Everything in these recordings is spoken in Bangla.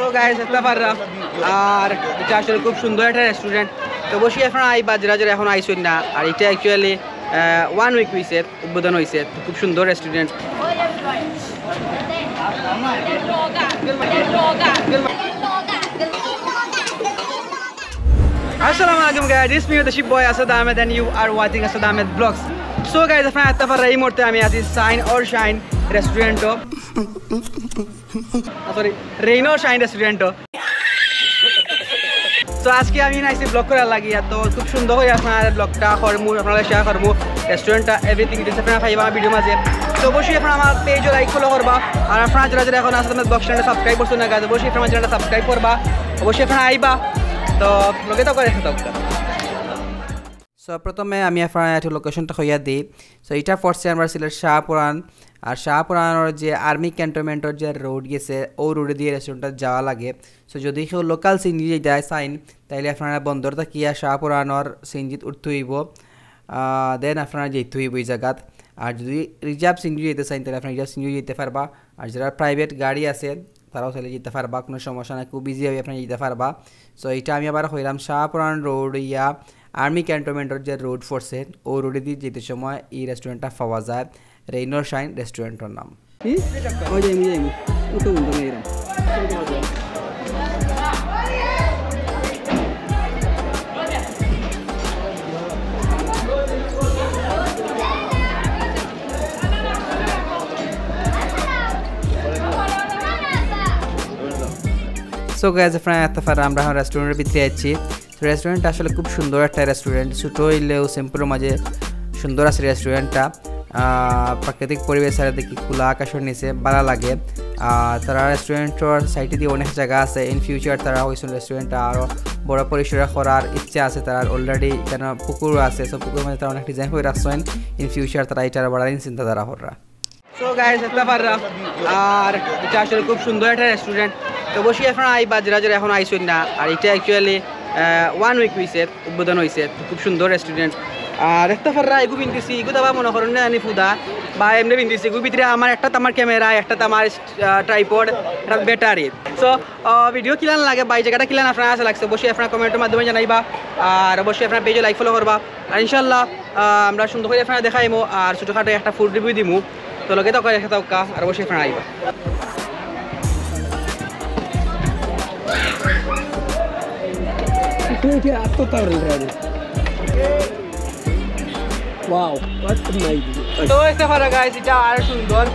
সো গাইস এটা পাররা আর এটা আসলে খুব সুন্দর একটা রেস্টুরেন্ট তো বসি আপনারা আইবা যারা এখন আইছেন না আর এটা অ্যাকচুয়ালি 1 উইক হইছে উদ্বোধন হইছে খুব সুন্দর restaurant Assalamualaikum guys, this is me the ship boy Assad Ahmed and you are watching Assad Ahmed vlogs. So guys, আপনারা এত পাররা এই মুহূর্তে আমি আছি সাইন অর শাইন রেস্টুরেন্টও সরি রেইন অর শাইন রেস্টুরেন্টও তো আজকে আমি নাইছি ব্লগ করার লাগিয়া তো খুব সুন্দর হয়ে আপনার ব্লগটা করবো আপনারা শেয়ার করবো রেস্টুরেন্টটা এভরিথিং ডিটেলস আপনারা পাইবা আমার ভিডিও মাঝে তো অবশ্যই আপনারা আমার পেজ লাইক ফলো করবা আর আপনারা যারা এখন আসলে আমার ব্লগ চ্যানেলটা সাবস্ক্রাইব করছেন না গাইজ অবশ্যই আপনার চ্যানেলটা সাবস্ক্রাইব করবা অবশ্যই আপনারা আইবা তো ব্লগে তো করে সো প্রথমে আমি আপনার একটু লোকেশনটা হইয়া দিই সো এটা পড়ছে আমরা সিলেট শাহপুরান আর শাহপুরানোর যে আর্মি ক্যান্টনমেন্টের যে রোড গেছে ও রোডে দিয়ে রেস্টুরেন্টটা যাওয়া লাগে সো যদি কেউ লোকাল সিনজি যায় সাইন তাইলে আপনারা বন্দর থাকিয়া শাহপুরানোর সিনজিত উঠতে হইব দেন আপনারা যেতে হইব এই জায়গাত আর যদি রিজার্ভ সিনজি যেতে চাইন তাহলে আপনারা রিজার্ভ সিনজি যেতে পারবা আর যারা প্রাইভেট গাড়ি আছে তারাও চাইলে যেতে পারবা কোনো সমস্যা না খুব ইজি হবে আপনারা যেতে পারবা সো এটা আমি আবার হইলাম শাহপুরান রোড ইয়া আর্মি ক্যান্টনমেন্টের যে রোড ফোর্সে ও রোডে দিয়ে যেতে সময় এই রেস্টুরেন্টটা পাওয়া যায় রেইন অর শাইন রেস্টুরেন্টের নাম সো গাইজ আপনারা এত পারা আমরা এখন রেস্টুরেন্টের ভিতরে আছি রেস্টুরেন্টটা আসলে খুব সুন্দর একটা রেস্টুরেন্ট ছোটো হইলেও সিম্পলের মাঝে সুন্দর আছে রেস্টুরেন্টটা প্রাকৃতিক পরিবেশ আর দেখি খোলা আকাশের নিচে ভালো লাগে তারা রেস্টুরেন্টের সাইডে দিয়ে অনেক জায়গা আছে ইন ফিউচার তারা হয়েছিল রেস্টুরেন্টটা আরও বড় পরিসরে করার ইচ্ছা আছে তার অলরেডি কেন পুকুর আছে সব পুকুরের মধ্যে তারা অনেক ডিজাইন করে রাখছেন ইন ফিউচার তারা এটার বড় চিন্তাধারা করা সো গাইস এটা পাররা আর এটা আসলে খুব সুন্দর একটা রেস্টুরেন্ট তো অবশ্যই আপনারা আইবা যারা এখন আইছেন না আর এটা অ্যাকচুয়ালি 1 উইক হইছে উদ্বোধন হইছে খুব সুন্দর রেস্টুরেন্ট আর একটা পাররা এগু বিনতেছি এগু দাবা মনে করেন না আনি ফুদা বা এমনি বিনতেছি এগু ভিতরে আমার একটা আমার ক্যামেরা একটা আমার ট্রাইপড একটা ব্যাটারি সো ভিডিও কিলান লাগে বা এই জায়গাটা কিলান আপনারা আছে লাগছে অবশ্যই আপনারা কমেন্টের মাধ্যমে জানাইবা আর অবশ্যই আপনারা পেজে লাইক ফলো করবা আর ইনশাল্লাহ আমরা সুন্দর করে আপনারা দেখাইমো আর ছোটোখাটো একটা ফুড রিভিউ দিমু তো লগে তো করে থাকা আর অবশ্যই আপনারা আইবা তো একটা ভালো গাইস এটা আর সুন্দর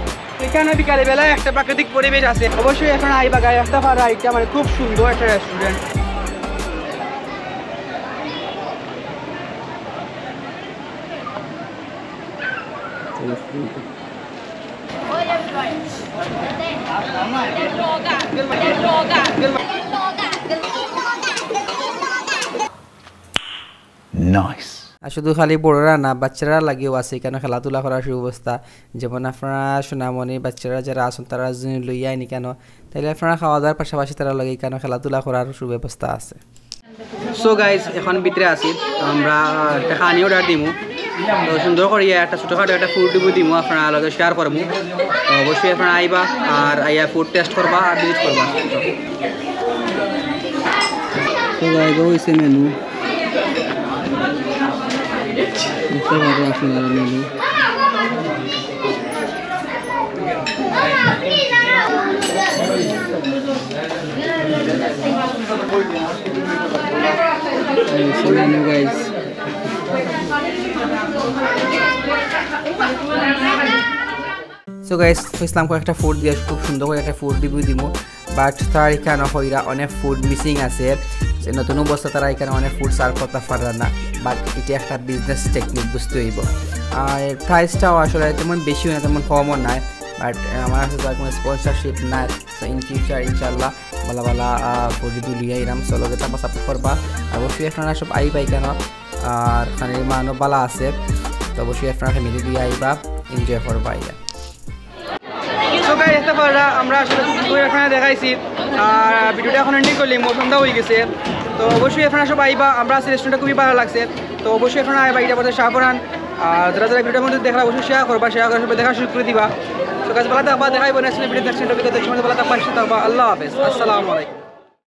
এখানে বিকালে বেলায় একটা প্রাকৃতিক পরিবেশ আছে অবশ্যই এখন আইবা গাই একটা ভালো এটা মানে খুব সুন্দর একটা রেস্টুরেন্ট নাইস আর শুধু খালি বড়রা না বাচ্চারা লাগেও আছে এখানে খেলাধুলা করার সুব্যবস্থা যেমন আপনারা সোনামণি বাচ্চারা যারা আসুন তারা লইয়া আইনি কেন তাইলে আপনারা খাওয়া দাওয়ার পাশাপাশি তারা লাগে এখানে খেলাধুলা করার সুব্যবস্থা আছে সো গাইজ এখন ভিতরে আছি আমরা একটা খানি অর্ডার দিমু তো সুন্দর করিয়া একটা ছোটোখাটো একটা ফুড রিভিউ দিমু আপনারা লগে শেয়ার করবো তো অবশ্যই আপনারা আইবা আর আইয়া ফুড টেস্ট করবা আর ভিজিট করবা তো গাইজ হইছে menu menu guys so guys ইসলাম করে একটা ফুড দিয়ে খুব সুন্দর করে একটা ফুড রিভিউ দিব বাট তার এখানে হইরা অনেক ফুড মিসিং আছে যে নতুন অবস্থা তারা এখানে অনেক ফুড সার্ভ করতে পারে না বাট এটা একটা বিজনেস টেকনিক বুঝতে হইব আর প্রাইসটাও আসলে তেমন বেশি না তেমন কমও নাই বাট আমার কাছে তো কোনো স্পন্সরশিপ নাই সো ইন ফিউচার ইনশাল্লাহ ভালো ভালো ফুড রিভিউ লিয়ে এরাম চলকে তারপর সাপোর্ট করবা অবশ্যই আপনারা সব আইবা কেন আর খানির মানও ভালো আছে তো অবশ্যই আপনারা ফ্যামিলি দিয়ে আইবা এনজয় করবা আইয়া সো গাইস এটা পড়া আমরা আসলে খুবই আপনারা দেখাইছি আর ভিডিওটা এখন এন্ডিং করলি সন্ধ্যা হয়ে গেছে তো অবশ্যই আপনারা সব আইবা আমরা রেস্টুরেন্টটা খুবই ভালো লাগছে তো অবশ্যই আপনারা আইবা এটা বলতে শাহপুরান আর যারা যারা ভিডিওর মধ্যে দেখা অবশ্যই শেয়ার করবা শেয়ার করে সবাই দেখা শুরু করে দিবা তো গাছ ভালো থাকবা, দেখাইবো নেক্সট ভিডিও দেখছেন, ভিডিওতে সময় ভালো থাকবা, সুস্থ থাকবা, আল্লাহ হাফেজ, আসসালামু আলাইকুম।